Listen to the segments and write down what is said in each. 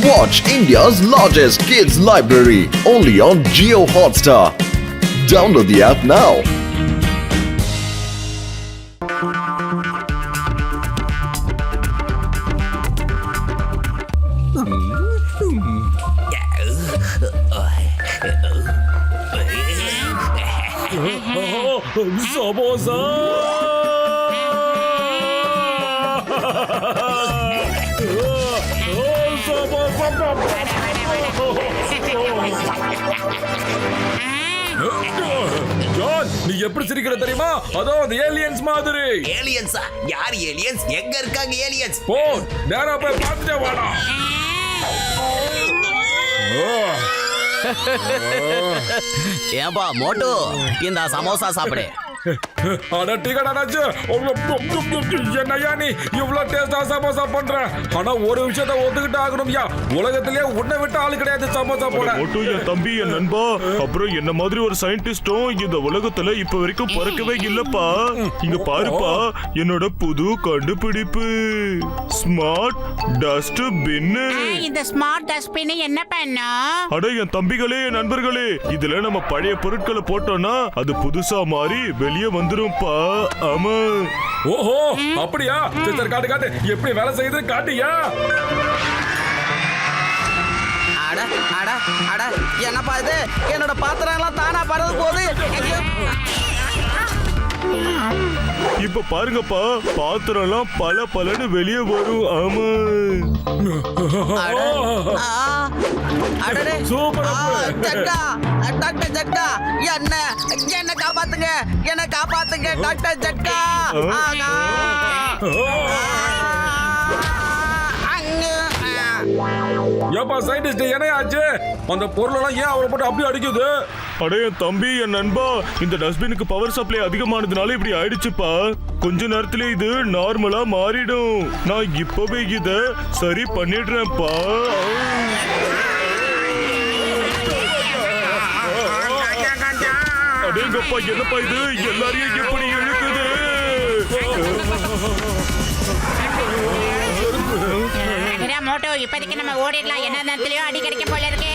Watch India's largest kids library only on Jio Hotstar. Download the app now. Samosa John, நீ எப்படி சிரிக்கிற தெரியுமா? அதோ அந்த ஏலியன்ஸ் மாதிரி. ஏலியன்ஸா? யார் ஏலியன்ஸ்? எங்க இருக்காங்க ஏலியன்ஸ்? போ, நேரா போய் பார்த்துட்டே வாடா. ஏன்பா மோட்டு, இந்த சமோசா சாப்பிடு. அட டிகடாச்சு, என்னையா நீ இவ்வளவு டேஸ்டா சமோசா பண்ற? ஆனா ஒரு விஷயத்த ஒத்துக்கிட்டு ஆகணும்யா, உலகத்திலே உன்னை விட்டு ஆளு கிடையாது சமோசா போட. மோட்டு என் தம்பி, என் நண்பா, அப்புறம் என்ன மாதிரி ஒரு சயின்டிஸ்டும் இந்த உலகத்துல இப்ப வரைக்கும் பிறக்கவே இல்லப்பா. இங்க பாருப்பா, என்னோட புது கண்டுபிடிப்பு ஸ்மார்ட் டஸ்ட் பின். இந்த ஸ்மார்ட் டஸ்ட்பின் என்ன பண்ணும்? அட என் தம்பிகளே, என் நண்பர்களே, இதுல நம்ம பழைய பொருட்களை போட்டோம்னா அது புதுசா மாறி வெளியே வந்துரும்பா. ஆமா. ஓஹோ, அப்படியா? சரி காட்டு காட்டு, எப்படி வேலை செய்யுது காட்டியா? அட அட அட, என்னப்பா இது? என்னோட பாத்திரம் எல்லாம் தானா பறந்து போகுது. இப்ப பாருங்கப்பா, பாத்திரம் எல்லாம் பல பலன்னு வெளியே வரும். ஆமா. அடடே, சூப்பர். ஜக்கா, டாக்டர் ஜக்கா, என்ன காப்பாத்துங்க, என்ன காப்பாத்துங்க டாக்டர் ஜக்கா. ஏப்பா சயின்டிஸ்ட், என்ன ஆச்சு? அந்த பொருள் எல்லாம் ஏன் அவரை போட்டு அப்படி அடிக்குது? அட என் தம்பி, என் நண்பா, இந்த டஸ்ட்பினுக்கு பவர் சப்ளை அதிகமானதுனால இப்படி ஆயிடுச்சுப்பா. கொஞ்ச நேரத்துல இது நார்மலா மாறிடும். நான் இப்பவே இத சரி பண்ணிடுறேன்ப்பா. அடேங்கப்பா, என்னப்பா இது? எல்லாரையும் எப்படி இழுக்குது? மோட்டோ, இப்போதைக்கு நம்ம ஓடிடலாம். என்ன நேரத்திலயோ அடி கிடைக்க போல இருக்கு.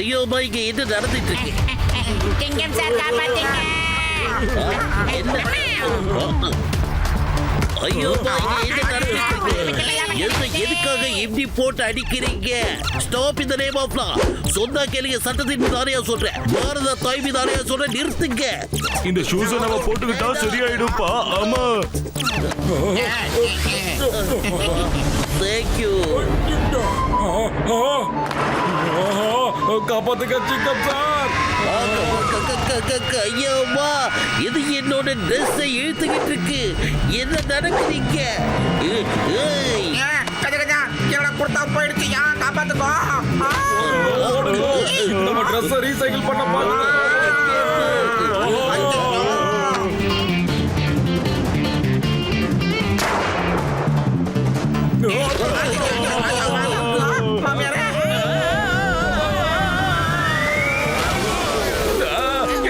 ஐயோ பைக், இது நடந்துட்டு இருக்கு. திங்கம் சார், காப்பாத்துங்க. ஐயோ பைக், இது நடந்துட்டு இருக்கு. எதுக்காக இப்படி போட்டு அடிக்கிறீங்க? ஸ்டாப் இந்த நேம் ஆஃப் லா. சொன்னா கேளுங்க, சட்டத்தின் மீது ஆணையா சொல்றேன், பாரத தாய் மீது ஆணையா சொல்றேன், நிறுத்துங்க. இந்த ஷூஸை நம்ம போட்டுக்கிட்டா சரியாயிடும்பா. ஆமா. தேங்க்யூ. காப்பாத்துக்க சிங்கம் சார். ஐயோமா, இது என்னோட ட்ரெஸ்ஸை இழுத்துக்கிட்டு இருக்கு. என்ன நடக்குறீங்க? போயிடுச்சு, காப்பாத்துக்கோ. நம்ம ட்ரெஸ் ரீசைக்கிள் பண்ண பாருங்க.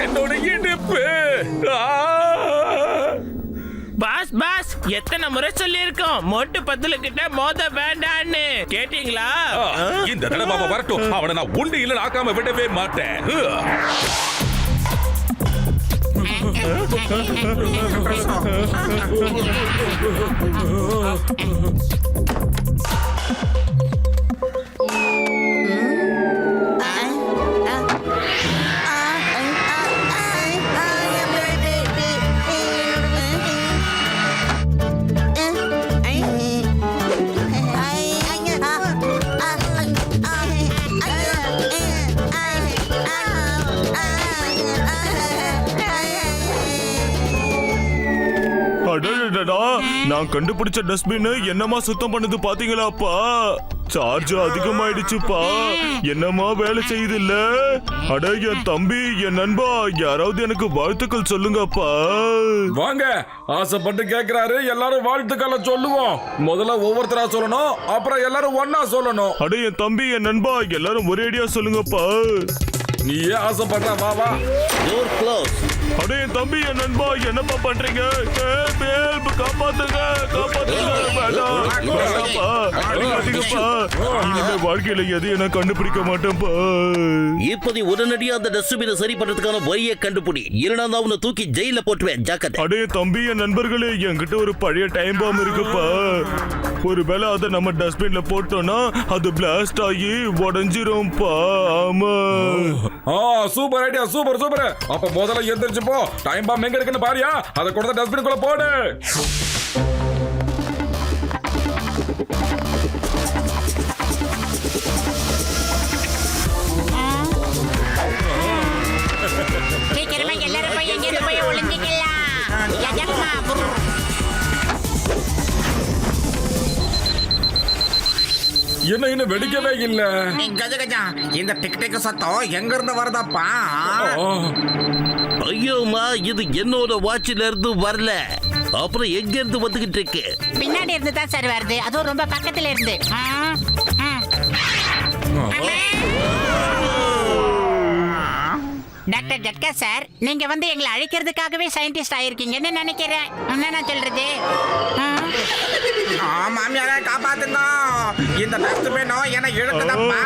என்னோட இடுப்பு. பாஸ் பாஸ், எத்தனை முறை சொல்லியிருக்கோம் மொட்டு பத்துல கிட்ட மோத வேண்டான்னு, கேட்டீங்களா? இந்த தடவை அவன் வரட்டும், அவனை நான் உண்டு இல்ல ஆக்காம விடவே மாட்டேன். அடடடா, நான் கண்டுபிடிச்ச டஸ்ட்பின் என்னமா சுத்தம் பண்ணுது பாத்தீங்களாப்பா? சார்ஜ் அதிகமாயிடுச்சுப்பா. என்னமா வேலை செய்யுது இல்ல? அட என் தம்பி, என் நண்பா, யாராவது எனக்கு வாழ்த்துக்கள் சொல்லுங்கப்பா. வாங்க, ஆசைப்பட்டு கேக்குறாரு, எல்லாரும் வாழ்த்துக்களை சொல்லுவோம். முதல்ல ஒவ்வொருத்தரா சொல்லணும், அப்புறம் எல்லாரும் ஒன்னா சொல்லணும். அட என் தம்பி, என் நண்பா, எல்லாரும் ஒரேடியா சொல்லுங்கப்பா. நீயே ஆசைப்படுற, வா வா. Door close. அட என் தம்பி, என் நண்பா, என்னப்பா பண்றீங்க? காப்பாத்துங்க. அடிக்காதீங்கப்பா அடிக்காதீங்கப்பா இனிமே வாழ்க்கையில எதையும் நான் கண்டுபிடிக்க மாட்டேன்ப்பா. இப்போ நீ உடனடியா அந்த டஸ்ட்பினை சரி பண்றதுக்கான வழியை கண்டுபிடி, இல்லைன்னா நான் உன்னை தூக்கி ஜெயில போட்டுவேன். ஜாக்கிரதை. அடே தம்பி, என் நண்பர்களே, என்கிட்ட ஒரு பழைய டைம் பாம் இருக்குப்பா. ஒருவேளை அதை நம்ம டஸ்ட்பின்ல போட்டோம்னா அது பிளாஸ்ட் ஆகி உடஞ்சிரும்பா. ஆமா. Super idea, super super. அப்ப முதல்ல எந்திரிச்சு போ, டைம் பாம் எங்க இருக்குன்னு பாரியா, அதை கொடுத்த டஸ்ட்பினுக்குள்ள போடு. சீக்கிரமா எல்லாரும் போய் எங்கேயாவது போய் ஒளிஞ்சிக்கலாம். யஜமா, புரு. என்ன இன்னும் வெடிக்கவே இல்ல. கஜ கஜா, இந்த டிக் டிக் சத்தம் எங்க இருந்து வருதாப்பா? ஐயோமா, இது என்னோட வாட்சில இருந்து வரல. அப்புறம் எங்க இருந்து வந்துகிட்டு இருக்கு? பின்னாடி இருந்து தான் சார் வருது, அதுவும் ரொம்ப பக்கத்துல இருந்து. டாக்டர் ஜட்கா சார், நீங்க வந்து எங்களை அழிக்கிறதுக்காகவே சயின்டிஸ்ட் ஆயிருக்கீங்கன்னு நினைக்கிறேன். என்ன நான் சொல்றது? மாமியார காப்பாத்துங்க, இந்த டஸ்ட்பினோ என்ன இழுக்குதப்பா.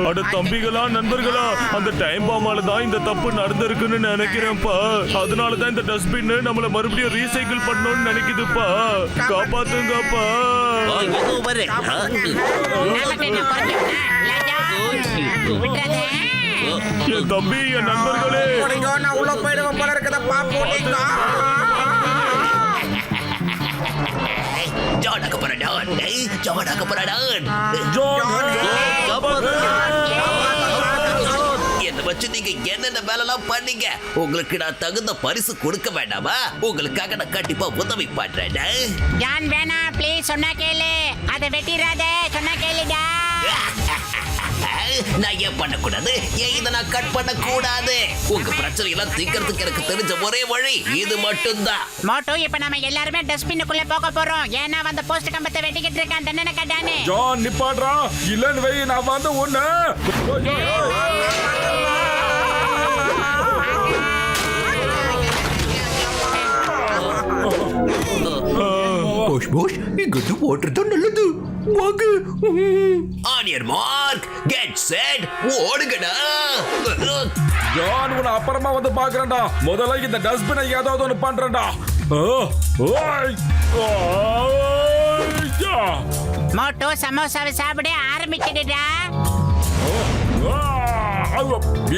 அட தம்பிகளா, நண்பர்களா, அந்த டைம் பாமால தான் இந்த தப்பு நடந்திருக்குன்னு நினைக்கிறேன்ப்பா. அதனாலதான் இந்த டஸ்ட்பின் நம்மள மறுபடியும் ரீசைக்கிள் பண்ணணும்னு நினைக்குதுப்பா. காப்பாத்துங்கப்பா. ஏதோ வரேன். என் தம்பி, என் நண்பர்களே, நான் உள்ள போயிடுவேன் போல இருக்குதப்பா. போட்டீங்க. என்ன வச்சு நீங்க என்னென்ன வேலைலாம் பண்ணீங்க? உங்களுக்கு நான் தகுந்த பரிசு கொடுக்க வேண்டாமா? உங்களுக்காக நான் கண்டிப்பா உதவி பண்றேன். ஜான் வேணா, ப்ளீஸ், சொன்னா கேளு. அதை வெட்டிடாத, சொன்னா கேளுடா. நான் ஏன் பண்ணக்கூடாது? ஏன் இதை நான் கட் பண்ண கூடாது? உங்க பிரச்சனை எல்லாம் தீர்க்கறதுக்கு எனக்கு தெரிஞ்ச ஒரே வழி இது மட்டும்தான். மோட்டோ, இப்ப நம்ம எல்லாருமே டஸ்ட்பினுக்குள்ள போக போறோம். ஏன்னா அந்த போஸ்ட் கம்பத்தை வெட்டிக்கிட்டு இருக்கான் தண்டனை கட்டானே. ஜான் நிப்பாட்றா, இல்லன்னு வை, நான் வந்து ஒண்ணு. போஷ் போஷ், இங்கிட்டு ஓட்டுறது நல்லது. வாங்க. On your mark, get set, ஓடுங்கடா. ஜான், உன்னை அப்புறமா வந்து பாக்குறேன்டா. முதல்ல இந்த டஸ்ட்பினை ஏதாவது ஒண்ணு பண்றேன்டா. மோட்டோ, சமோசாவை சாப்பிட ஆரம்பிச்சிடுடா.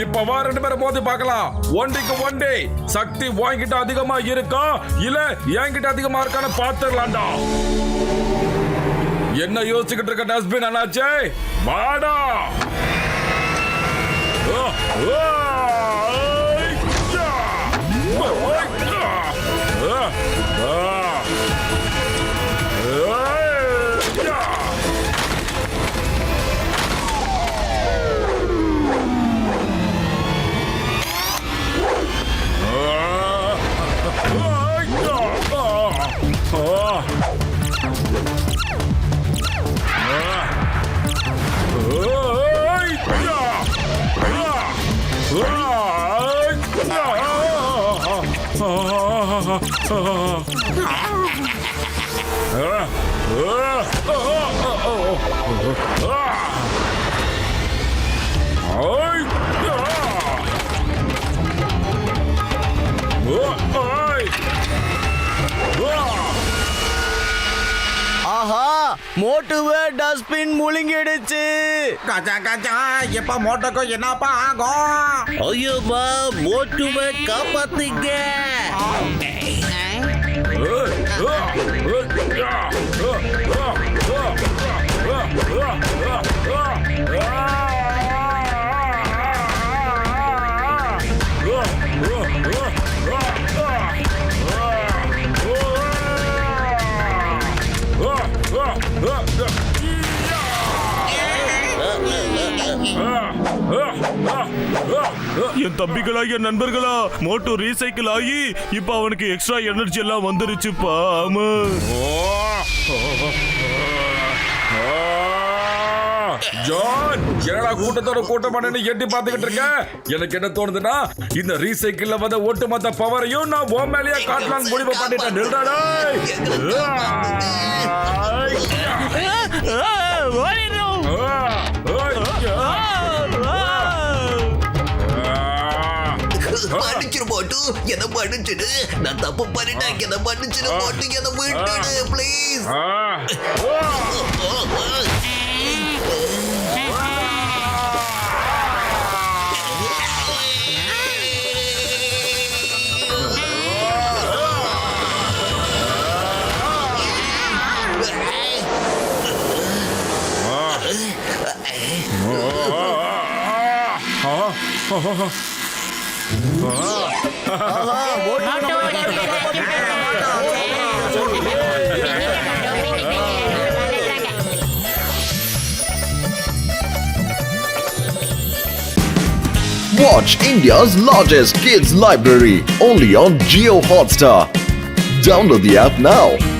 இப்ப வா, ரெண்டு பேரும் மோதி பார்க்கலாம். ஒண்டிக்கு ஒண்டி சக்தி வாங்கிட்டு அதிகமா இருக்கா இல்ல என்கிட்ட அதிகமா இருக்கான்னு பாத்துடலாம்டா. என்ன யோசிச்சுக்கிட்டு இருக்க டஸ்ட்பின் அண்ணாச்சே? வாடா. ஆஹா, மோட்டுவே டஸ்ட்பின் முழுங்கிடுச்சு. கஜா கஜா, எப்ப மோட்டோக்கு என்னப்பா ஆகும்? ஐயோமா, மோட்டுவை காப்பாத்துங்க. என் தம்பிகளா, என் நண்பர்களா, மோட்டோ ரீசைக்கிள் ஆகி இப்ப அவனுக்கு எக்ஸ்ட்ரா எனர்ஜி எல்லாம் வந்துருச்சுப்பா. ஆமா. ஜான் என்னடா கூட்டத்தோட கூட்டமான எட்டி பார்த்துக்கிட்டு இருக்க? எனக்கு என்ன தோணுதுன்னா இந்த ரீசைக்கிள்ல வந்த ஒட்டுமொத்த பவரையும் நான் உன் மேலேயே காட்டலான்னு முடிவு பண்ணிட்டேன். நில்றாடா. ஓடிடும். மன்னிச்சிரு போட்டு என்ன மன்னிச்சிடு. நான் தப்பு பண்ணிட்டேன். என்ன மன்னிச்சிரு போட்டு என்ன விட்டுடு please. Watch India's largest kids library only on Geo Hotstar. Download the app now.